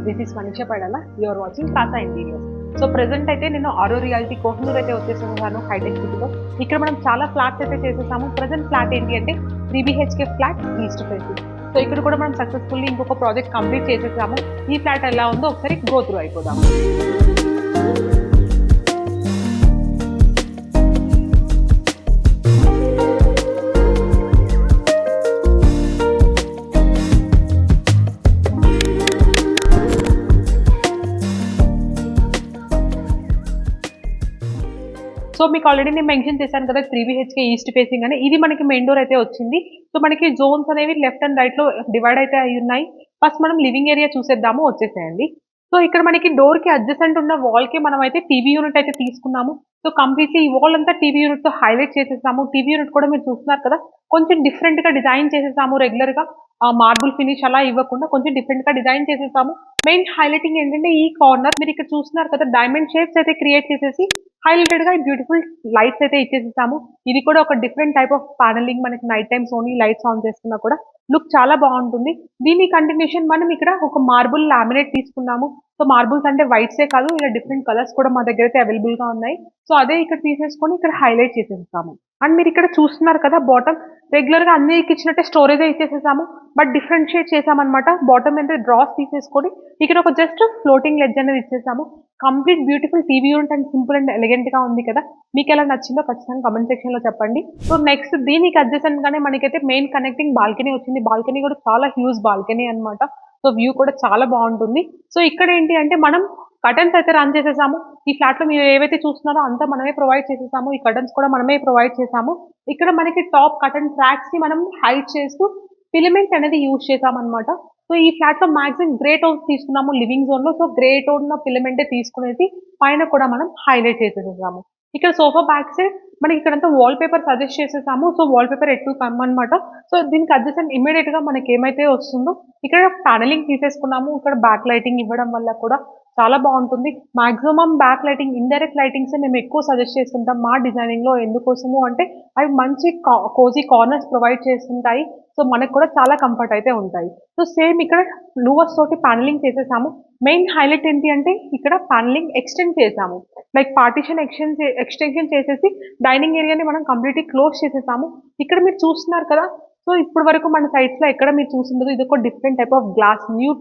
This is Manisha Padala, you're watching Casa Interiors. So present అయితే నేను ఆరో రియాలిటీ కోహినూర్ అయితే వచ్చేసాను హైటెక్ సిటీలో. ఇక్కడ మనం చాలా ఫ్లాట్స్ అయితే చేసేసాము. ప్రెసెంట్ ఫ్లాట్ ఏంటి అంటే 3 BHK flat east facing. So ఇక్కడ కూడా మనం సక్సెస్ఫుల్లీ ఇంకొక ప్రాజెక్ట్ కంప్లీట్ చేసేసాము. ఈ ఫ్లాట్ ఎలా ఉందో ఒకసారి గో త్రూ అయిపోదాము. సో మీకు ఆల్రెడీ నేను మెన్షన్ చేశాను కదా 3 BHK ఈస్ట్ ఫేసింగ్ అని. ఇది మనకి మెయిన్ డోర్ అయితే వచ్చింది. సో మనకి జోన్స్ అనేవి లెఫ్ట్ అండ్ రైట్ లో డివైడ్ అయితే అయి ఉన్నాయి. ఫస్ట్ మనం లివింగ్ ఏరియా చూసేద్దాము, వచ్చేసేయండి. సో ఇక్కడ మనకి డోర్ కి అడ్జసెంట్ ఉన్న వాల్ కి మనం అయితే టీవీ యూనిట్ అయితే తీసుకున్నాము. సో కంప్లీట్లీ ఈ వాల్ అంతా టీవీ యూనిట్ తో హైలైట్ చేసేసాము. టీవీ యూనిట్ కూడా మీరు చూస్తున్నారు కదా, కొంచెం డిఫరెంట్ గా డిజైన్ చేసేసాము. రెగ్యులర్ గా మార్బుల్ ఫినిష్ అలా ఇవ్వకుండా కొంచెం డిఫరెంట్ గా డిజైన్ చేసేసాము. మెయిన్ హైలైటింగ్ ఏంటంటే ఈ కార్నర్ మీరు ఇక్కడ చూస్తున్నారు కదా, డైమండ్ షేప్స్ అయితే క్రియేట్ చేసేసి హైలైటెడ్ గా బ్యూటిఫుల్ లైట్స్ అయితే ఇచ్చేసేసాము. ఇది కూడా ఒక డిఫరెంట్ టైప్ ఆఫ్ ప్యానలింగ్. మనకి night times only lights on చేసుకున్నా కూడా లుక్ చాలా బాగుంటుంది. దీని కంటిన్యూషన్ మనం ఇక్కడ ఒక మార్బుల్ లామినేట్ తీసుకున్నాము. సో మార్బుల్స్ అంటే వైట్సే కాదు, ఇలా డిఫరెంట్ కలర్స్ కూడా మా దగ్గర అయితే అవైలబుల్ గా ఉన్నాయి. సో అదే ఇక్కడ తీసేసుకొని ఇక్కడ హైలైట్ చేసేస్తాము. అండ్ మీరు ఇక్కడ చూస్తున్నారు కదా, బాటమ్ రెగ్యులర్ గా అన్నిటికి ఇచ్చినట్టే స్టోరేజ్ ఇచ్చేసేసాము. బట్ డిఫరెన్షియేట్ చేసామన్నమాట. బాటమ్ అయితే డ్రాస్ తీసేసుకొని ఇక్కడ ఒక జస్ట్ ఫ్లోటింగ్ లెడ్జ్ అనేది ఇచ్చేసాము. Complete beautiful TV unit and simple and elegant గా ఉంది కదా. మీకు ఎలా నచ్చిందో ఖచ్చితంగా కమెంట్ సెక్షన్ లో చెప్పండి. సో నెక్స్ట్ దీనికి అడ్జసెంట్ గానే మనకైతే మెయిన్ కనెక్టింగ్ బాల్కనీ వచ్చింది. బాల్కనీ కూడా చాలా హ్యూజ్ బాల్కనీ అన్నమాట. సో వ్యూ కూడా చాలా బాగుంటుంది. సో ఇక్కడ ఏంటి అంటే మనం కర్టన్స్ అయితే రన్ చేసేసాము. ఈ ఫ్లాట్ లో మీరు ఏవైతే చూస్తున్నారో అంతా మనమే ప్రొవైడ్ చేసేసాము. ఈ కర్టన్స్ కూడా మనమే ప్రొవైడ్ చేసాము. ఇక్కడ మనకి టాప్ కర్టన్ ట్రాక్స్ ని మనం హైట్ చేస్తూ ఫిలమెంట్ అనేది యూజ్ చేసామన్నమాట. సో ఈ ఫ్లాట్ లో మాక్సిమం గ్రే టోన్స్ తీసుకున్నాము లివింగ్ జోన్ లో. సో గ్రే టోన్ ఫిలమెంటే తీసుకునేది పైన కూడా మనం హైలైట్ చేసేసాము. ఇక్కడ సోఫా బ్యాక్ సైడ్ మనకి ఇక్కడంతా వాల్ పేపర్ సజెస్ట్ చేసేసాము. సో వాల్ పేపర్ ఎటు కమ్మనమాట. సో దీనికి అడ్జసెంట్ ఇమీడియట్ గా మనకి ఏమైతే వస్తుందో ఇక్కడ ప్యానలింగ్ తీసేసుకున్నాము. ఇక్కడ బ్యాక్ లైటింగ్ ఇవ్వడం వల్ల కూడా చాలా బాగుంటుంది. Maximum back lighting, indirect lightings మేము ఎక్కువ సజెస్ట్ చేస్తుంటాం మా డిజైనింగ్ లో. ఎందుకోసము అంటే అవి మంచి కోజీ కార్నర్స్ ప్రొవైడ్ చేస్తుంటాయి. సో మనకు కూడా చాలా కంఫర్ట్ అయితే ఉంటాయి. సో సేమ్ ఇక్కడ లూవర్స్ తోటి ప్యానలింగ్ చేసేసాము. మెయిన్ హైలైట్ ఏంటి అంటే ఇక్కడ ప్యానలింగ్ ఎక్స్టెండ్ చేసాము. లైక్ పార్టీషన్ ఎక్స్టెన్షన్ చేసేసి డైనింగ్ ఏరియాని మనం కంప్లీట్లీ క్లోజ్ చేసేసాము. ఇక్కడ మీరు చూస్తున్నారు కదా, సో ఇప్పటి వరకు మన సైట్స్ లో ఎక్కడ మీరు చూసిందో ఇది ఒక different type of glass new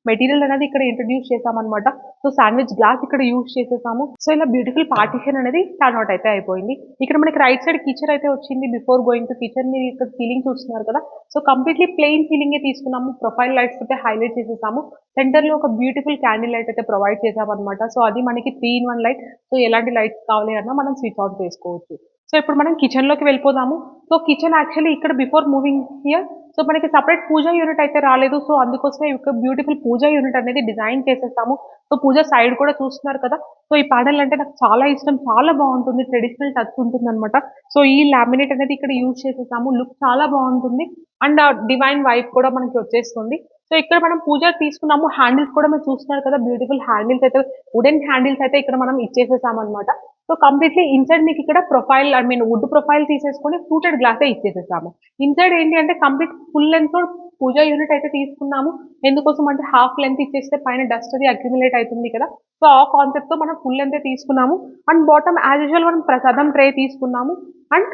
material అనేది ఇక్కడ ఇంట్రడ్యూస్ చేసామన్నమాట. సో శాండ్విచ్ గ్లాస్ ఇక్కడ యూజ్ చేసేసాము. సో ఇలా బ్యూటిఫుల్ పార్టీషన్ అనేది టర్న్ అవుట్ అయితే అయిపోయింది. ఇక్కడ మనకి రైట్ సైడ్ కిచెన్ అయితే వచ్చింది. బిఫోర్ గోయింగ్ టు కిచెన్ మీరు ఇక్కడ సీలింగ్ చూస్తున్నారు కదా, సో కంప్లీట్లీ ప్లెయిన్ సీలింగ్ తీసుకున్నాము. ప్రొఫైల్ లైట్స్ అయితే హైలైట్ చేసేసాము. సెంటర్ లో ఒక బ్యూటిఫుల్ క్యాండిల్ లైట్ అయితే ప్రొవైడ్ చేసామన్నమాట. సో అది మనకి 3-in-1 లైట్. సో ఎలాంటి లైట్స్ కావాలి అన్నా మనం స్విచ్ అవుట్ చేసుకోవచ్చు. సో ఇప్పుడు మనం కిచెన్ లోకి వెళ్ళిపోదాము. సో కిచెన్ యాక్చువల్లీ ఇక్కడ బిఫోర్ మూవింగ్ హియర్ సో మనకి సపరేట్ పూజా యూనిట్ అయితే రాలేదు. సో అందుకోసమే ఇక్కడ బ్యూటిఫుల్ పూజా యూనిట్ అనేది డిజైన్ చేసేస్తాము. సో పూజ సైడ్ కూడా చూస్తున్నారు కదా. సో ఈ ప్యానెల్ అంటే నాకు చాలా ఇష్టం, చాలా బాగుంటుంది. ట్రెడిషనల్ టచ్ ఉంటుంది అనమాట. సో ఈ లామినేట్ అనేది ఇక్కడ యూజ్ చేసేసాము. లుక్ చాలా బాగుంటుంది అండ్ డివైన్ వైబ్ కూడా మనకి వచ్చేస్తుంది. సో ఇక్కడ మనం పూజ తీసుకున్నాము. హ్యాండిల్స్ కూడా మీరు చూస్తున్నారు కదా, బ్యూటిఫుల్ హ్యాండిల్స్ అయితే వుడెన్ హ్యాండిల్స్ అయితే ఇక్కడ మనం ఇచ్చేసేసాము అనమాట. సో కంప్లీట్లీ ఇన్సైడ్ మీకు ఇక్కడ ప్రొఫైల్ వుడ్ ప్రొఫైల్ తీసేసుకొని ఫ్లూటెడ్ గ్లాస్ ఇచ్చేసేసాము. ఇన్సైడ్ ఏంటి అంటే కంప్లీట్ ఫుల్ లెంత్ పూజా యూనిట్ అయితే తీసుకున్నాము. ఎందుకోసం అంటే హాఫ్ లెంత్ ఇచ్చేస్తే పైన డస్ట్ అది అక్యుములేట్ అవుతుంది కదా. సో ఆ కాన్సెప్ట్ తో మనం ఫుల్ లెంత్ తీసుకున్నాము. అండ్ బాటమ్ యాజ్ యూజువల్ మనం ప్రసాదం ట్రే తీసుకున్నాము. అండ్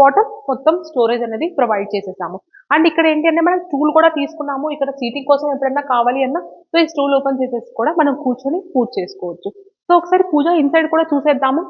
బాటమ్ మొత్తం స్టోరేజ్ అనేది ప్రొవైడ్ చేసేసాము. అండ్ ఇక్కడ ఏంటి అంటే మనం స్టూల్ కూడా తీసుకున్నాము. ఇక్కడ సీటింగ్ కోసం ఎప్పుడన్నా కావాలి అన్నా సో ఈ స్టూల్ ఓపెన్ చేసేసి కూడా మనం కూర్చొని పూజ చేసుకోవచ్చు. సో ఒకసారి పూజ ఇన్సైడ్ కూడా చూసేద్దాము.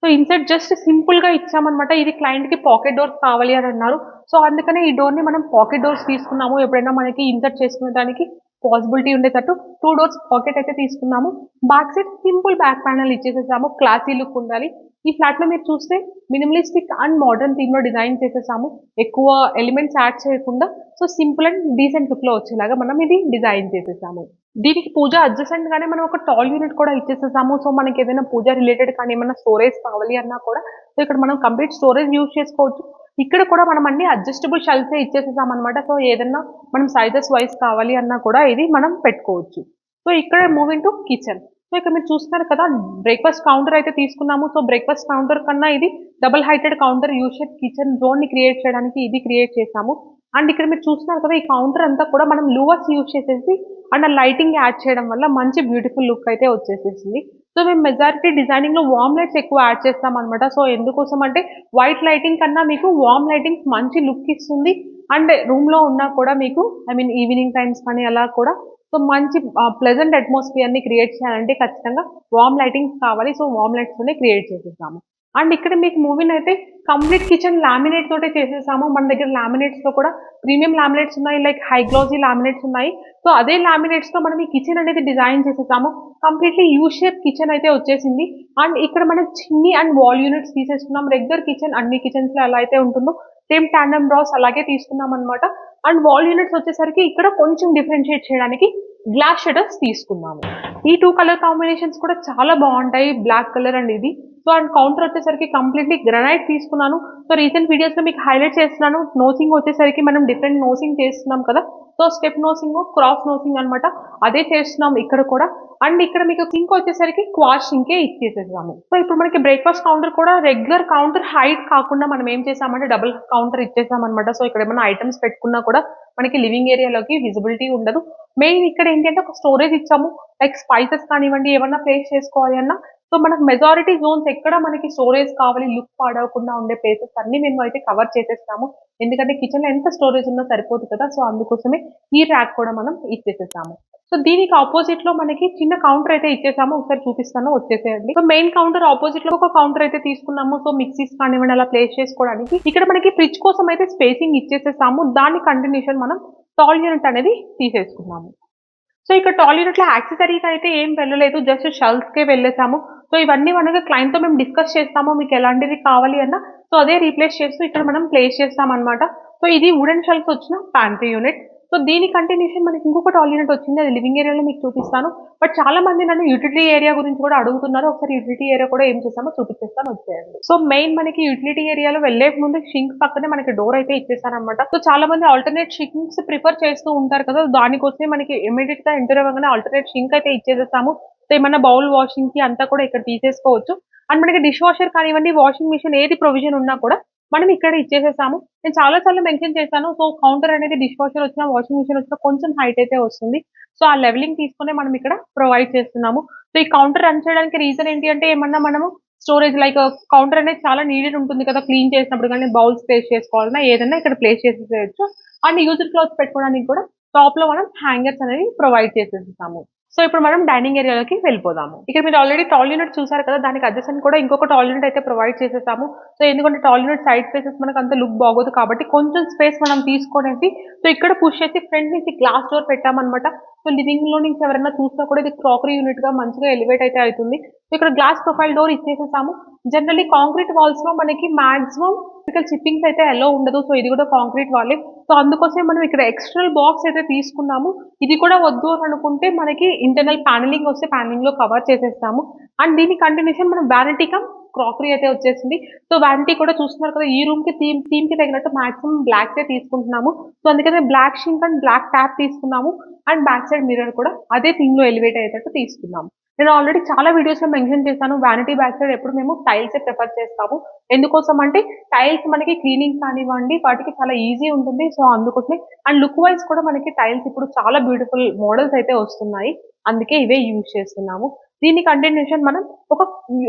సో ఇన్సైడ్ జస్ట్ సింపుల్ గా ఇచ్చామన్నమాట. ఇది క్లయింట్ కి పాకెట్ డోర్స్ కావాలి అని అన్నారు. సో అందుకనే ఈ డోర్ ని మనం పాకెట్ డోర్స్ తీసుకున్నాము. ఎప్పుడైనా మనకి ఇన్సర్ట్ చేసుకునే దానికి పాసిబిలిటీ ఉండేటట్టు 2 doors పాకెట్ అయితే తీసుకున్నాము. Back side simple back panel ఇచ్చేసేసాము. క్లాసీ లుక్ ఉండాలి. ఈ ఫ్లాట్ లో మీరు చూస్తే మినిమలిస్టిక్ అండ్ మోడర్న్ థీమ్ లో డిజైన్ చేసేసాము. ఎక్కువ ఎలిమెంట్స్ యాడ్ చేయకుండా so simple and decent look లో వచ్చేలాగా మనం ఇది డిజైన్ చేసేసాము. దీనికి పూజ అడ్జసెంట్ గానే మనం ఒక టాల్ యూనిట్ కూడా ఇచ్చేసేసాము. సో మనకి ఏదైనా పూజ రిలేటెడ్ కానీ ఏమైనా స్టోరేజ్ కావాలి అన్నా కూడా సో ఇక్కడ మనం కంప్లీట్ స్టోరేజ్ యూజ్ చేసుకోవచ్చు. ఇక్కడ కూడా మనం అన్ని అడ్జస్టబుల్ షెల్ఫ్స్ ఇచ్చేసేసాం అనమాట. సో ఏదన్నా మనం సైజెస్ వైజ్ కావాలి అన్నా కూడా ఇది మనం పెట్టుకోవచ్చు. సో ఇక్కడ మూవింగ్ టు కిచెన్. సో ఇక్కడ మీరు చూస్తున్నారు కదా, బ్రేక్ఫాస్ట్ కౌంటర్ అయితే తీసుకున్నాము. సో బ్రేక్ఫాస్ట్ కౌంటర్ కన్నా ఇది double heighted counter U shape kitchen zone ని క్రియేట్ చేయడానికి ఇది క్రియేట్ చేసాము. అండ్ ఇక్కడ మీరు చూస్తున్నారు కదా, ఈ కౌంటర్ అంతా కూడా మనం లూవర్స్ యూజ్ చేసేసి అండ్ ఆ లైటింగ్ యాడ్ చేయడం వల్ల మంచి బ్యూటిఫుల్ లుక్ అయితే వచ్చేసేసింది. సో మేము మెజారిటీ డిజైనింగ్‌లో వార్మ్ లైట్స్ ఎక్కువ యాడ్ చేస్తామనమాట. సో ఎందుకోసం అంటే వైట్ లైటింగ్ కన్నా మీకు వార్మ్ లైటింగ్ మంచి లుక్ ఇస్తుంది. అండ్ రూమ్‌లో ఉన్నా కూడా మీకు ఈవినింగ్ టైమ్స్ కానీ అలా కూడా సో మంచి ప్లెజెంట్ అట్మాస్ఫియర్‌ని క్రియేట్ చేయాలంటే ఖచ్చితంగా వార్మ్ లైటింగ్స్ కావాలి. సో వార్మ్ లైట్స్‌తోనే క్రియేట్ చేసేసాము. అండ్ ఇక్కడ మీకు మూవీనైతే కంప్లీట్ కిచెన్ లామినేట్ తోటే చేసేసాము. మన దగ్గర లామినేట్స్‌లో కూడా ప్రీమియం లామినేట్స్ ఉన్నాయి. లైక్ హై గ్లాసీ లామినేట్స్ ఉన్నాయి. సో అదే లామినేట్స్‌తో మనం ఈ కిచెన్ అనేది డిజైన్ చేసేసాము. కంప్లీట్‌లీ యూ షేప్ కిచెన్ అయితే వచ్చేసింది. అండ్ ఇక్కడ మనం చిమ్నీ అండ్ వాల్ యూనిట్స్ తీసేసుకున్నాం. రెగ్యులర్ కిచెన్ అన్ని కిచెన్స్‌లో ఎలా అయితే ఉంటుందో సేమ్ టాండెమ్ డ్రాస్ అలాగే తీసుకున్నామనమాట. అండ్ వాల్ యూనిట్స్ వచ్చేసరికి ఇక్కడ కొంచెం డిఫరెన్షియేట్ చేయడానికి గ్లాస్ షట్టర్స్ తీసుకున్నాము. ఈ 2 కలర్ కాంబినేషన్స్ కూడా చాలా బావుంటాయి. బ్లాక్ కలర్ అండ్ ఇది. సో అండ్ కౌంటర్ వచ్చేసరికి కంప్లీట్‌లీ గ్రానైట్ తీసుకున్నాను. సో రీసెంట్ వీడియోస్‌లో మీకు హైలైట్ చేస్తున్నాను. నోసింగ్ వచ్చేసరికి మనం డిఫరెంట్ నోసింగ్ చేస్తున్నాం కదా! సో స్టెప్ నోసింగ్, క్రాస్ నోసింగ్ అన్నమాట. అదే చేస్తున్నాం ఇక్కడ కూడా. అండ్ ఇక్కడ మీకు సింక్ వచ్చేసరికి క్వాష్ సింకే ఇచ్చేసేసాము. సో ఇప్పుడు మనకి బ్రేక్‌ఫాస్ట్ కౌంటర్ కూడా రెగ్యులర్ కౌంటర్ హైట్ కాకుండా మనం ఏం చేసామంటే డబుల్ కౌంటర్ ఇచ్చేసామన్నమాట. సో ఇక్కడ ఏమైనా ఐటెమ్స్ పెట్టుకున్నా కూడా మనకి లివింగ్ ఏరియాలోకి విజిబిలిటీ ఉండదు. మెయిన్ ఇక్కడ ఏంటంటే ఒక స్టోరేజ్ ఇచ్చాము. లైక్ స్పైసెస్ కానివ్వండి, ఏమన్నా ప్లేస్ చేసుకోవాలి అన్నా సో మనకు మెజారిటీ జోన్స్ ఎక్కడ మనకి స్టోరేజ్ కావాలి, లుక్ పాడవకుండా ఉండే ప్లేసెస్ అన్నీ మేము అయితే కవర్ చేసేస్తాము. ఎందుకంటే కిచెన్‌లో ఎంత స్టోరేజ్ ఉన్నా సరిపోదు కదా! సో అందుకోసమే ఈ ర్యాక్ కూడా మనం ఇచ్చేసేసాము. సో దీనికి అపోజిట్‌లో మనకి చిన్న కౌంటర్ అయితే ఇచ్చేసాము. ఒకసారి చూపిస్తాను వచ్చేసేయండి. సో మెయిన్ కౌంటర్ అపోజిట్‌లో ఒక కౌంటర్ అయితే తీసుకున్నాము. సో మిక్సీస్ కానివ్వండి అలా ప్లేస్ చేసుకోవడానికి. ఇక్కడ మనకి ఫ్రిడ్జ్ కోసం అయితే స్పేసింగ్ ఇచ్చేసేసాము. దాని కంటిన్యూషన్ మనం టాల్ యూనిట్ అనేది తీసేసుకున్నాము. సో ఇక్కడ టాల్ యూనిట్‌లో యాక్సెసరీస్ అయితే ఏం వెళ్ళలేదు. జస్ట్ షెల్ఫ్స్‌కే వెళ్ళేసాము. సో ఇవన్నీ మనకి క్లయింట్‌తో మేము డిస్కస్ చేస్తాము. మీకు ఎలాంటిది కావాలి అన్నా సో అదే రీప్లేస్ చేస్తూ ఇక్కడ మనం ప్లేస్ చేస్తామన్నమాట. సో ఇది వుడెన్ షెల్ఫ్స్ వచ్చిన ప్యాంట్రీ యూనిట్. సో దీని కంటిన్యూషన్ మనకి ఇంకొక టాల్ యూనిట్ వచ్చింది. అది లివింగ్ ఏరియాలో మీకు చూపిస్తాను. బట్ చాలా మంది నన్ను యుటిలిటీ ఏరియా గురించి కూడా అడుగుతున్నారు. ఒకసారి యుటిలిటీ ఏరియా కూడా ఏం చేసామో చూపించేస్తాను వచ్చేయండి. సో మెయిన్ మనకి యుటిలిటీ ఏరియాలో వెళ్ళే ముందు షింక్ పక్కనే మనకి డోర్ అయితే ఇచ్చేసారన్నమాట. సో చాలా మంది ఆల్టర్‌నేట్ షింక్స్ ప్రిఫర్ చేస్తూ ఉంటారు కదా! దానికోసమే మనకి ఇమ్మీడియేట్‌గా ఎంటర్ అవ్వగానే ఆల్టర్‌నేట్ షింక్ అయితే ఇచ్చేసేసాము. సో ఏమన్నా బౌల్ వాషింగ్‌కి అంతా కూడా ఇక్కడ తీసేసుకోవచ్చు. అండ్ మనకి డిష్ వాషర్ కానివ్వండి, వాషింగ్ మిషన్ ఏది ప్రొవిజన్ ఉన్నా కూడా మనం ఇక్కడ ఇచ్చేసేసాము. నేను చాలా సార్లు మెన్షన్ చేశాను. సో కౌంటర్ అనేది డిష్ వాషర్ వచ్చినా, వాషింగ్ మిషన్ వచ్చినా కొంచెం హైట్ అయితే వస్తుంది. సో ఆ లెవెలింగ్ తీసుకునే మనం ఇక్కడ ప్రొవైడ్ చేస్తున్నాము. సో ఈ కౌంటర్ రన్ చేయడానికి రీజన్ ఏంటి అంటే ఏమన్నా మనము స్టోరేజ్ లైక్ కౌంటర్ అనేది చాలా నీడెడ్ ఉంటుంది కదా! క్లీన్ చేసినప్పుడు గాని, బౌల్స్ ప్లేస్ చేసుకోవాలన్నా ఏదన్నా ఇక్కడ ప్లేస్ చేసేసేయొచ్చు. అండ్ యూజ్డ్ క్లాత్స్ పెట్టుకోవడానికి కూడా టాప్‌లో మనం హ్యాంగర్స్ అనేవి ప్రొవైడ్ చేసేసేసాము. సో ఇప్పుడు మనం డైనింగ్ ఏరియాలోకి వెళ్ళిపోదాము. ఇక్కడ మీరు ఆల్రెడీ టాల్ యూనిట్ చూసారు కదా! దానికి అడ్జసెంట్ కూడా ఇంకొక టాల్ యూనిట్ అయితే ప్రొవైడ్ చేసేసాము. సో ఎందుకంటే టాల్ యూనిట్ సైడ్ స్పేసెస్ మనకు అంత లుక్ బాగోదు కాబట్టి కొంచెం స్పేస్ మనం తీసుకొనేసి సో ఇక్కడ పుష్ చేసి ఫ్రంట్ నుంచి గ్లాస్ డోర్ పెట్టామన్నమాట. సో లివింగ్‌లో నుంచి ఎవరైనా చూసినా కూడా ఇది క్రాకరీ యూనిట్‌గా మంచిగా ఎలివేట్ అయితే అయితుంది. సో ఇక్కడ గ్లాస్ ప్రొఫైల్ డోర్ ఇచ్చేసేసాము. జనరల్లీ కాంక్రీట్ వాల్స్‌లో మనకి మాక్సిమం చిప్పింగ్స్ అయితే అలో ఉండదు. సో ఇది కూడా కాంక్రీట్ వాలే. సో అందుకోసమే మనం ఇక్కడ ఎక్స్టర్నల్ బాక్స్ అయితే తీసుకున్నాము. ఇది కూడా వద్దు అని అనుకుంటే మనకి ఇంటర్నల్ ప్యానెలింగ్ వస్తే ప్యానెలింగ్‌లో కవర్ చేసేస్తాము. అండ్ దీని కంటిన్యూషన్ మనం వ్యానిటీ కమ్ క్రాకరీ అయితే వచ్చేసింది. సో వ్యానిటీ కూడా చూస్తున్నారు కదా! ఈ రూమ్‌కి థీమ్‌కి తగినట్టు మాక్సిమం బ్లాక్సే తీసుకుంటున్నాము. సో అందుకనే black sink and black tap తీసుకున్నాము. అండ్ బ్యాక్ సైడ్ మిర్రర్ కూడా అదే థీమ్‌లో ఎలివేట్ అయ్యేటట్టు తీసుకున్నాము. నేను ఆల్రెడీ చాలా వీడియోస్‌లో మెన్షన్ చేశాను. వ్యానిటీ బ్యాక్ సైడ్ ఎప్పుడు మేము టైల్సే ప్రిఫర్ చేస్తాము. ఎందుకోసం అంటే టైల్స్ మనకి క్లీనింగ్ కానివ్వండి వాటికి చాలా ఈజీ ఉంటుంది. సో అందుకోసమే అండ్ లుక్ వైస్ కూడా మనకి టైల్స్ ఇప్పుడు చాలా బ్యూటిఫుల్ మోడల్స్ అయితే వస్తున్నాయి. అందుకే ఇవే యూజ్ చేస్తున్నాము. దీని కంటిన్యూషన్ మనం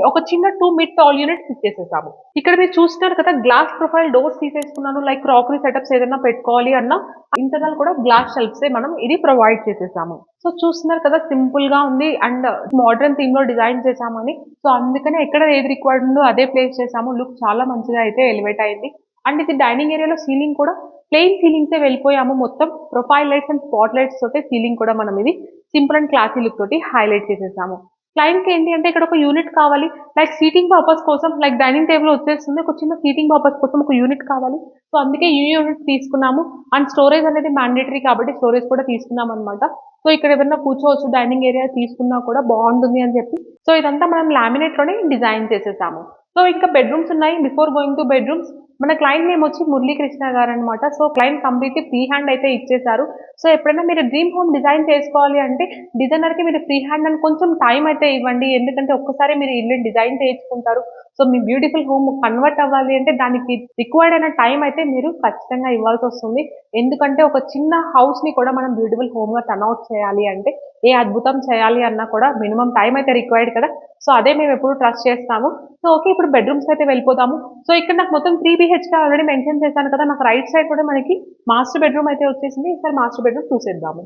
ఒక చిన్న 2 మిడ్ టాల్ యూనిట్స్ ఇచ్చేసేసాము. ఇక్కడ మీరు చూస్తున్నారు కదా! గ్లాస్ ప్రొఫైల్ డోర్స్ తీసేసుకున్నాను. లైక్ క్రాకరీ సెటప్స్ ఏదైనా పెట్టుకోవాలి అన్నా ఇంటర్నల్ కూడా గ్లాస్ షెల్ఫ్సే మనం ఇది ప్రొవైడ్ చేసేసాము. సో చూస్తున్నారు కదా! సింపుల్‌గా ఉంది అండ్ మోడర్న్ థీమ్‌లో డిజైన్ చేశామని. సో అందుకనే ఎక్కడ ఏది రిక్వైర్డ్ ఉందో అదే ప్లేస్ చేశాము. లుక్ చాలా మంచిగా అయితే ఎలివేట్ అయింది. అండ్ ఇది డైనింగ్ ఏరియాలో సీలింగ్ కూడా ప్లెయిన్ సీలింగ్సే వెళ్ళిపోయాము. మొత్తం profile lights and spot lights తోటే సీలింగ్ కూడా మనం ఇది సింపుల్ అండ్ క్లాసీ లుక్ తోటి హైలైట్ చేసేసాము. క్లయింట్‌కి ఏంటి అంటే ఇక్కడ ఒక యూనిట్ కావాలి. లైక్ సీటింగ్ పర్పస్ కోసం లైక్ డైనింగ్ టేబుల్ వచ్చేస్తుంది. ఒక చిన్న సీటింగ్ పర్పస్ కోసం ఒక యూనిట్ కావాలి. సో అందుకే ఈ యూనిట్ తీసుకున్నాము. అండ్ స్టోరేజ్ అనేది మ్యాండేటరీ కాబట్టి స్టోరేజ్ కూడా తీసుకున్నామన్నమాట. సో ఇక్కడ ఏమన్నా కూర్చోవచ్చు డైనింగ్ ఏరియా తీసుకున్నా కూడా బాగుంటుంది అని చెప్పి. సో ఇదంతా మనం లామినేట్‌లోనే డిజైన్ చేసేసాము. సో ఇంకా బెడ్‌రూమ్స్ ఉన్నాయి. బిఫోర్ గోయింగ్ టు బెడ్‌రూమ్స్ మన క్లయింట్ నేమ్ వచ్చి మురళీకృష్ణ గారనమాట. So, client completely free hand అయితే ఇచ్చేసారు. సో, ఎప్పుడైనా మీరు డ్రీమ్ హోమ్ డిజైన్ చేసుకోవాలి అంటే డిజైనర్‌కి మీరు ఫ్రీ హ్యాండ్ అని కొంచెం టైం అయితే ఇవ్వండి. ఎందుకంటే ఒక్కసారి మీరు ఇల్లుని డిజైన్ చేయించుకుంటారు. సో, మీ బ్యూటిఫుల్ హోమ్ కన్వర్ట్ అవ్వాలి అంటే దానికి రిక్వైర్డ్ అయిన టైం అయితే మీరు ఖచ్చితంగా ఇవ్వాల్సొస్తుంది. ఎందుకంటే ఒక చిన్న హౌస్‌ని కూడా మనం బ్యూటిఫుల్ హోమ్‌గా టర్న్ ఔట్ చేయాలి అంటే ఏ అద్భుతం చేయాలి అన్నా కూడా మినిమమ్ టైం అయితే రిక్వైర్డ్ కదా! సో, అదే మేమెప్పుడు ట్రస్ట్ చేస్తాము. So, okay. ఇప్పుడు బెడ్‌రూమ్స్‌కి అయితే వెళ్ళిపోదాము. సో, ఇక్కడ నాకు మొత్తం 3 బీహెచ్‌కే ఆల్రెడీ మెన్షన్ చేశాను కదా! నాకు రైట్ సైడ్ కూడా మనకి మాస్టర్ బెడ్‌రూమ్ అయితే వచ్చేసింది. ఈసారి మాస్టర్ బెడ్‌రూమ్ చూసేద్దాము.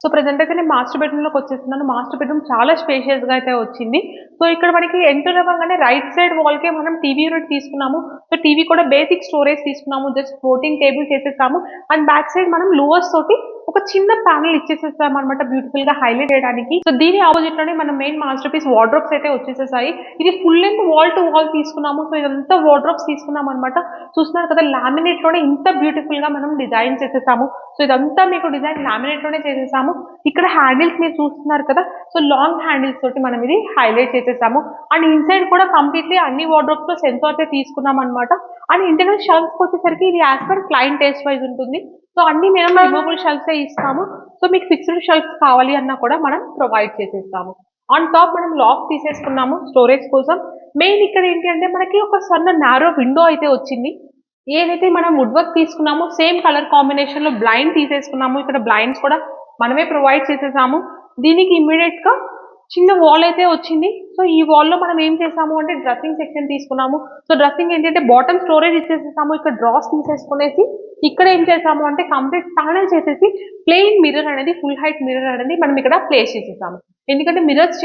సో, ప్రెజెంట్ అయితే నేను మాస్టర్ బెడ్‌రూమ్‌లోకొచ్చేస్తున్నాను. మాస్టర్ బెడ్‌రూమ్ చాలా స్పేషియస్‌గా అయితే వచ్చింది. సో, ఇక్కడ మనకి ఎంటర్ అవ్వంగానే రైట్ సైడ్ వాల్‌కే మనం టీవీ యూనిట్ తీసుకున్నాము. సో, టీవీ కూడా బేసిక్ స్టోరేజ్ తీసుకున్నాము. జస్ట్ ఫ్లోటింగ్ టేబుల్ చేసేసాము. అండ్ బ్యాక్ సైడ్ మనం లూవర్స్ తోటి ఒక చిన్న ప్యానెల్ ఇచ్చేసేసామనమాట బ్యూటిఫుల్‌గా హైలైట్ చేయడానికి. సో, దీని అపోజిట్‌లోనే మన మెయిన్ మాస్టర్ పీస్ వార్డ్రోబ్స్ అయితే వచ్చేసేసాయి. ఇది full length wall to wall తీసుకున్నాము. సో, ఇదంతా వార్డ్రోబ్స్ తీసుకున్నామనమాట. చూస్తున్నారు కదా! లామినేట్‌లోనే ఇంత బ్యూటిఫుల్‌గా మనం డిజైన్ చేసేసాము. సో, ఇదంతా మీకు డిజైన్ లామినేట్‌లోనే చేసేసాము. ఇక్కడ హ్యాండిల్స్ మీరు చూస్తున్నారు కదా! సో, లాంగ్ హ్యాండిల్స్ తోటి మనం ఇది హైలైట్ చేసేసాము. అండ్ ఇన్‌సైడ్ కూడా కంప్లీట్‌లీ అన్ని వార్డ్రోబ్స్‌లో సెన్సార్సే తీసుకున్నామనమాట. అండ్ ఇంటర్నల్ షెల్ఫ్స్‌కొచ్చేసరికి ఇది as per client taste wise ఉంటుంది. సో, అన్నీ మేము రిమూవబుల్ షెల్ఫ్సే ఇస్తాము. సో, మీకు ఫిక్స్డ్ షెల్ఫ్స్ కావాలి అన్నా కూడా మనం ప్రొవైడ్ చేసేస్తాము. ఆన్ టాప్ మనం లాక్ తీసేసుకున్నాము స్టోరేజ్ కోసం. మెయిన్ ఇక్కడ ఏంటి అంటే మనకి ఒక సన్న నారో విండో అయితే వచ్చింది. ఏదైతే మనం వుడ్ వర్క్ తీసుకున్నామో సేమ్ కలర్ కాంబినేషన్‌లో బ్లైండ్ తీసేసుకున్నాము. ఇక్కడ బ్లైండ్స్ కూడా మనమే ప్రొవైడ్ చేసేసాము. దీనికి ఇమ్మీడియేట్‌గా చిన్న వాల్ అయితే వచ్చింది. సో, ఈ వాల్‌లో మనం ఏం చేసాము అంటే డ్రెస్సింగ్ సెక్షన్ తీసుకున్నాము. సో, డ్రెస్సింగ్ ఏంటంటే బాటమ్ స్టోరేజ్ ఇచ్చేసేసాము. ఇక్కడ డ్రాస్ తీసేసుకునేసి ఇక్కడ ఏం చేసాము అంటే కంప్లీట్ ప్యానెల్ చేసేసి ప్లెయిన్ మిర్రర్ అనేది ఫుల్ హైట్ మిర్రర్ అనేది మనం ఇక్కడ ప్లేస్ చేసేసాము. ఎందుకంటే మిర్రర్స్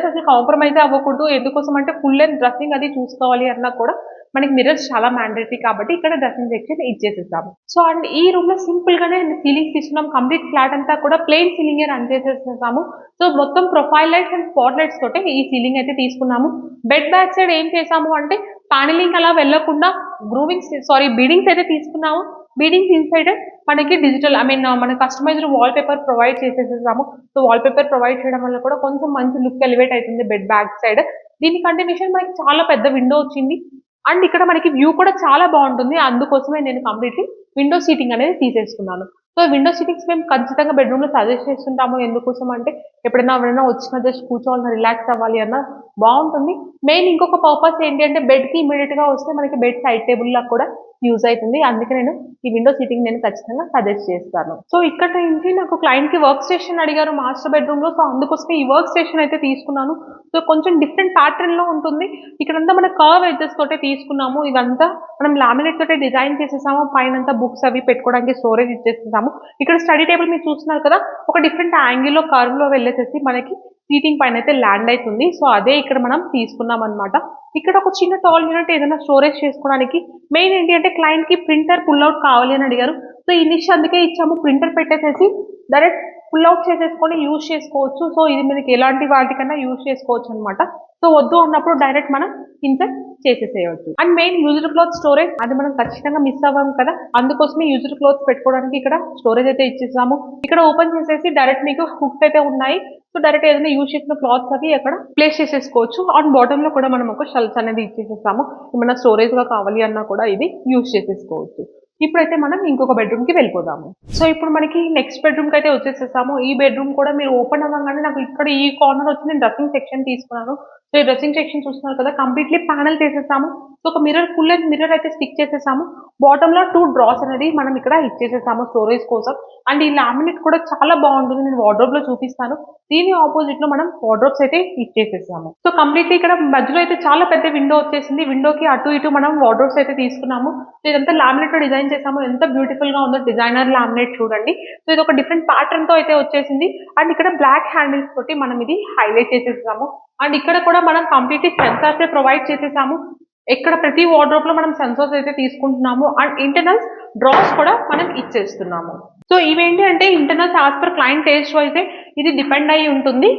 అసలు కాంప్రమైజ్ అవ్వకూడదు. ఎందుకోసం అంటే ఫుల్ లెంగ్త్ డ్రెస్సింగ్ అది చూసుకోవాలి అన్నా కూడా మనకి మిర్రర్స్ చాలా మ్యాండేటరీ కాబట్టి ఇక్కడ డ్రెస్సింగ్ సెక్షన్ ఇచ్చేసేసాము. సో, అండ్ ఈ రూమ్‌లో సింపుల్‌గానే సీలింగ్ తీసుకున్నాం. కంప్లీట్ ఫ్లాట్ అంతా కూడా ప్లెయిన్ సీలింగే రన్ చేసేసేసాము. సో, మొత్తం profile lights and spot lights తోటే ఈ సీలింగ్ అయితే తీసుకున్నాము. బెడ్ బ్యాక్ సైడ్ ఏం చేసాము అంటే పానెలింగ్ అలా వెళ్ళకుండా బీడింగ్స్ అయితే తీసుకున్నాము. బీడింగ్స్ ఇన్‌సైడ్ మనకి డిజిటల్ మన కస్టమైజ్డ్ వాల్ పేపర్ ప్రొవైడ్ చేసేసేసాము. సో, వాల్ పేపర్ ప్రొవైడ్ చేయడం వల్ల కూడా కొంచెం మంచి లుక్ ఎలివేట్ అయితుంది బెడ్ బ్యాక్ సైడ్. దీని కంటిన్యూషన్ మనకి చాలా పెద్ద విండో వచ్చింది. అండ్ ఇక్కడ మనకి వ్యూ కూడా చాలా బావుంటుంది. అందుకోసమే నేను కంప్లీట్‌లీ విండో సీటింగ్ అనేది తీసేసుకున్నాను. సో, విండో సీటింగ్స్ మేము ఖచ్చితంగా బెడ్‌రూమ్‌లో సజెస్ట్ చేస్తుంటాము. ఎందుకోసం అంటే ఎప్పుడైనా ఎవరైనా వచ్చినా జస్ట్ కూర్చోవాలన్నా, రిలాక్స్ అవ్వాలి అన్నా బావుంటుంది. మెయిన్ ఇంకొక పర్పస్ ఏంటి అంటే బెడ్‌కి ఇమ్మీడియేట్‌గా వస్తే మనకి బెడ్ సైడ్ టేబుల్‌లా కూడా యూజ్ అయితుంది. అందుకే నేను ఈ విండో సీటింగ్ నేను ఖచ్చితంగా సజెస్ట్ చేస్తాను. సో, ఇక్కడ నుంచి నాకు క్లయింట్‌కి వర్క్ స్టేషన్ అడిగారు మాస్టర్ బెడ్‌రూమ్‌లో. సో, అందుకోసమే ఈ వర్క్ స్టేషన్ అయితే తీసుకున్నాను. సో, కొంచెం డిఫరెంట్ ప్యాటర్న్‌లో ఉంటుంది. ఇక్కడంతా మన కర్వ్ ఎడ్జెస్ తోటే తీసుకున్నాము. ఇదంతా మనం లామినేట్ తోటే డిజైన్ చేసేసాము. పైనంతా బుక్స్ అవి పెట్టుకోవడానికి స్టోరేజ్ ఇచ్చేసేసాము. ఇక్కడ స్టడీ టేబుల్ మీరు చూస్తున్నారు కదా! ఒక డిఫరెంట్ యాంగిల్‌లో కర్వ్‌లో వెళ్ళేసేసి మనకి సీటింగ్ పైనైతే ల్యాండ్ అయితుంది. సో, అదే ఇక్కడ మనం తీసుకున్నామనమాట. ఇక్కడ ఒక చిన్న టాల్ యూనిట్ ఏదైనా స్టోరేజ్ చేసుకోవడానికి మెయిన్ ఏంటి అంటే క్లయింట్‌కి ప్రింటర్ పుల్ ఔట్ కావాలి అని అడిగారు. సో, ఈ నిష్ అందుకే ఇచ్చాము. ప్రింటర్ పెట్టేసేసి డైరెక్ట్ పుల్ ఔట్ చేసేసుకొని యూజ్ చేసుకోవచ్చు. సో, ఇది మనకి ఎలాంటి వాటికన్నా యూజ్ చేసుకోవచ్చనమాట. సో, వద్దు అన్నప్పుడు డైరెక్ట్ మనం ఇన్సర్ట్ చేసేసేయొచ్చు. And main used cloth storage అది మనం ఖచ్చితంగా మిస్ అవ్వం కదా! అందుకోసమే యూజ్డ్ క్లాత్స్ పెట్టుకోవడానికి ఇక్కడ స్టోరేజ్ అయితే ఇచ్చేసాము. ఇక్కడ ఓపెన్ చేసేసి డైరెక్ట్ మీకు హుక్స్ అయితే ఉన్నాయి. సో, డైరెక్ట్ ఏదైనా యూజ్ చేసిన క్లాత్స్ అవి అక్కడ ప్లేస్ చేసేసుకోవచ్చు. అండ్ బాటమ్‌లో కూడా మనం ఒక షెల్ఫ్స్ అనేది ఇచ్చేసేసాము. ఏమన్నా స్టోరేజ్‌గా కావాలి అన్నా కూడా ఇది యూజ్ చేసేసుకోవచ్చు. ఇప్పుడైతే మనం ఇంకొక బెడ్‌రూమ్‌కి వెళ్ళిపోదాము. సో, ఇప్పుడు మనకి నెక్స్ట్ బెడ్‌రూమ్‌కైతే వచ్చేసేసాము. ఈ బెడ్‌రూమ్ కూడా మీరు ఓపెన్ అవ్వంగానే నాకు ఇక్కడ ఈ కార్నర్ వచ్చి నేను డ్రెస్సింగ్ సెక్షన్ తీసుకున్నాను. సో, ఈ డ్రెస్సింగ్ సెక్షన్ చూస్తున్నారు కదా! కంప్లీట్‌లీ ప్యానెల్ చేసేసాము. సో, ఒక ఫుల్ లెంగ్త్ మిర్రర్ అయితే స్టిక్ చేసేసాము. బాటమ్‌లో 2 డ్రాస్ అనేది మనం ఇక్కడ ఇచ్చేసేసాము స్టోరేజ్ కోసం. అండ్ ఈ లామినేట్ కూడా చాలా బావుంటుంది. నేను వార్డ్‌రోబ్‌లో చూపిస్తాను. దీని అపోజిట్‌లో మనం వార్డ్‌రోబ్స్ అయితే ఇచ్చేసేసాము. సో, కంప్లీట్‌లీ ఇక్కడ మధ్యలో అయితే చాలా పెద్ద విండో వచ్చేసింది. విండోకి అటు ఇటు మనం వార్డ్‌రోబ్స్ అయితే తీసుకున్నాము. సో, ఇదంతా లామినేట్‌తో డిజైన్ చేసాము. ఎంత బ్యూటిఫుల్‌గా ఉందో డిజైనర్ లామినేట్ చూడండి. సో, ఇది ఒక డిఫరెంట్ ప్యాటర్న్‌తో అయితే వచ్చేసింది. అండ్ ఇక్కడ బ్లాక్ హ్యాండిల్స్ తోటి మనం ఇది హైలైట్ చేసేసాము. అండ్ ఇక్కడ కూడా మనం కంప్లీట్‌లీ సెన్సార్సే ప్రొవైడ్ చేసేసాము. ఇక్కడ ప్రతి వార్డ్‌రోబ్‌లో మనం సెన్సార్స్ అయితే తీసుకుంటున్నాము. అండ్ ఇంటర్నల్స్ డ్రాస్ కూడా మనం ఇచ్చేస్తున్నాము. సో, ఇవేంటి అంటే internals as per client taste వైసే ఇది డిపెండ్ అయ్యి ఉంటుంది.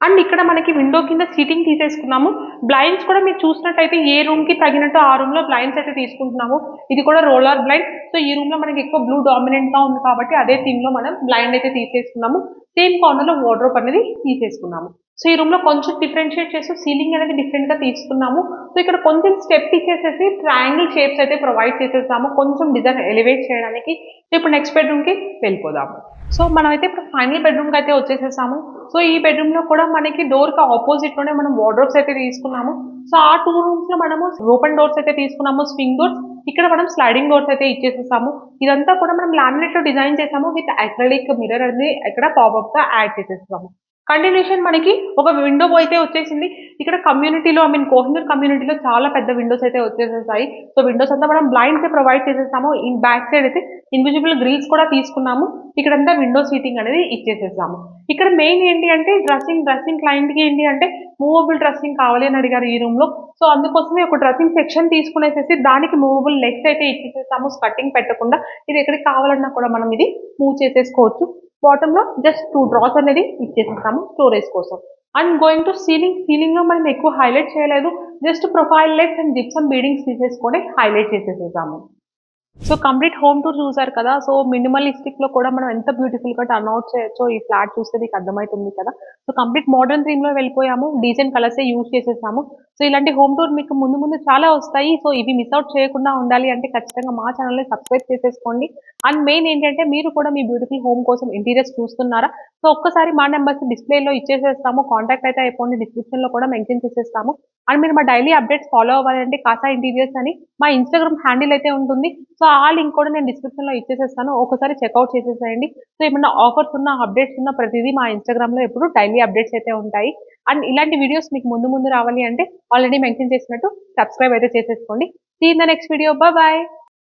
అండ్ ఇక్కడ మనకి విండో కింద సీటింగ్ తీసేసుకున్నాము. బ్లైండ్స్ కూడా మీరు చూసినట్టయితే ఏ రూమ్‌కి తగినట్టు ఆ రూమ్‌లో బ్లైండ్స్ అయితే తీసుకుంటున్నాము. ఇది కూడా రోలర్ బ్లైండ్. సో, ఈ రూమ్‌లో మనకి ఎక్కువ బ్లూ డామినెంట్‌గా ఉంది కాబట్టి అదే థీమ్‌లో మనం బ్లైండ్ అయితే తీసేసుకున్నాము. సేమ్ కార్నర్‌లో వార్డ్‌రోబ్ అనేది తీసేసుకున్నాము. సో ఈ రూమ్ లో కొంచెం డిఫరెన్షియేట్ చేస్తూ సీలింగ్ అనేది డిఫరెంట్ గా తీసుకున్నాము. సో ఇక్కడ కొంచెం స్టెప్ ఇచ్చేసేసి ట్రయాంగిల్ షేప్స్ అయితే ప్రొవైడ్ చేసేసాము కొంచెం డిజైన్ ఎలివేట్ చేయడానికి. సో ఇప్పుడు నెక్స్ట్ బెడ్రూమ్ కి వెళ్ళిపోదాము. సో మనమైతే ఇప్పుడు ఫైనల్ బెడ్రూమ్ కి అయితే వచ్చేసేసాము. సో ఈ బెడ్రూమ్ లో కూడా మనకి డోర్ కి ఆపోజిట్ లోనే మనం వార్డ్రోబ్స్ అయితే తీసుకున్నాము. సో ఆ 2 రూమ్స్ లో మనము ఓపెన్ డోర్స్ అయితే తీసుకున్నాము, స్వింగ్ డోర్స్. ఇక్కడ మనం స్లైడింగ్ డోర్స్ అయితే ఇచ్చేసేసాము. ఇదంతా కూడా మనం లామినేట్ లో డిజైన్ చేసాము విత్ అక్రిలిక్ మిర్రర్ అనేది ఇక్కడ పాపప్ గా యాడ్ చేసేసాము. కంటిన్యూషన్ మనకి ఒక విండో అయితే వచ్చేసింది. ఇక్కడ కమ్యూనిటీలో కోహినూర్ కమ్యూనిటీలో చాలా పెద్ద విండోస్ అయితే వచ్చేసేసాయి. సో విండోస్ అంతా మనం బ్లైండ్స్ ప్రొవైడ్ చేసేసాము. బ్యాక్ సైడ్ అయితే ఇన్విజిబుల్ గ్రిల్స్ కూడా తీసుకున్నాము. ఇక్కడంతా విండో సీటింగ్ అనేది ఇచ్చేసేసాము. ఇక్కడ మెయిన్ ఏంటి అంటే డ్రెస్సింగ్ క్లయింట్ కి ఏంటి అంటే మూవబుల్ డ్రెస్సింగ్ కావాలి అని అడిగారు ఈ రూమ్ లో. సో అందుకోసమే ఒక డ్రెస్సింగ్ సెక్షన్ తీసుకునేసేసి దానికి మూవబుల్ లెగ్స్ అయితే ఇచ్చేసేసాము, స్కర్టింగ్ పెట్టకుండా. ఇది ఎక్కడికి కావాలన్నా కూడా మనం ఇది మూవ్ చేసేసుకోవచ్చు. బాటమ్ లో జస్ట్ 2 డ్రాస్ అనేది ఇచ్చేసేసాము స్టోరేజ్ కోసం. అండ్ గోయింగ్ టు సీలింగ్ లో మనం ఎక్కువ హైలైట్ చేయలేదు. Just profile lights and gypsum beadings తీసేసుకొని హైలైట్ చేసేసేసాము. సో కంప్లీట్ హోమ్ టూర్ చూసారు కదా. సో మినిమలిస్టిక్ లో కూడా మనం ఎంత బ్యూటిఫుల్ గా టర్న్ అవుట్ చేయొచ్చో ఈ ఫ్లాట్ చూస్తే మీకు అర్థమవుతుంది కదా. సో కంప్లీట్ మోడర్న్ థీమ్ లో వెళ్ళిపోయాము, డీసెంట్ కలర్స్ యూజ్ చేసేసాము. సో ఇలాంటి హోమ్ టూర్ మీకు ముందు చాలా వస్తాయి. సో ఇవి మిస్ అవుట్ చేయకుండా ఉండాలి అంటే ఖచ్చితంగా మా ఛానల్ ని సబ్స్క్రైబ్ చేసేసుకోండి. అండ్ మెయిన్ ఏంటంటే మీరు కూడా మీ బ్యూటిఫుల్ హోమ్ కోసం ఇంటీరియర్స్ చూస్తున్నారా? సో ఒక్కసారి మా నెంబర్స్ డిస్ప్లేలో ఇచ్చేసేస్తాము, కాంటాక్ట్ అయితే అయిపోండి, డిస్క్రిప్షన్ లో కూడా మెన్షన్ చేసేస్తాము. అండ్ మీరు మా డైలీ అప్డేట్స్ ఫాలో అవ్వాలంటే కాసా ఇంటీరియర్స్ అని మా ఇన్స్టాగ్రామ్ హ్యాండిల్ అయితే ఉంటుంది. సో ఆ లింక్ కూడా నేను డిస్క్రిప్షన్ లో ఇచ్చేసేస్తాను, ఒకసారి చెక్అవుట్ చేసేసేయండి. సో ఏమన్నా ఆఫర్స్ ఉన్న అప్డేట్స్ ఉన్న ప్రతిదీ మా ఇన్స్టాగ్రామ్ లో ఎప్పుడు డైలీ అప్డేట్స్ అయితే ఉంటాయి. అండ్ ఇలాంటి వీడియోస్ మీకు ముందు రావాలి అంటే ఆల్రెడీ మెన్షన్ చేసినట్టు సబ్స్క్రైబ్ అయితే చేసేసుకోండి. See in the next video. Bye.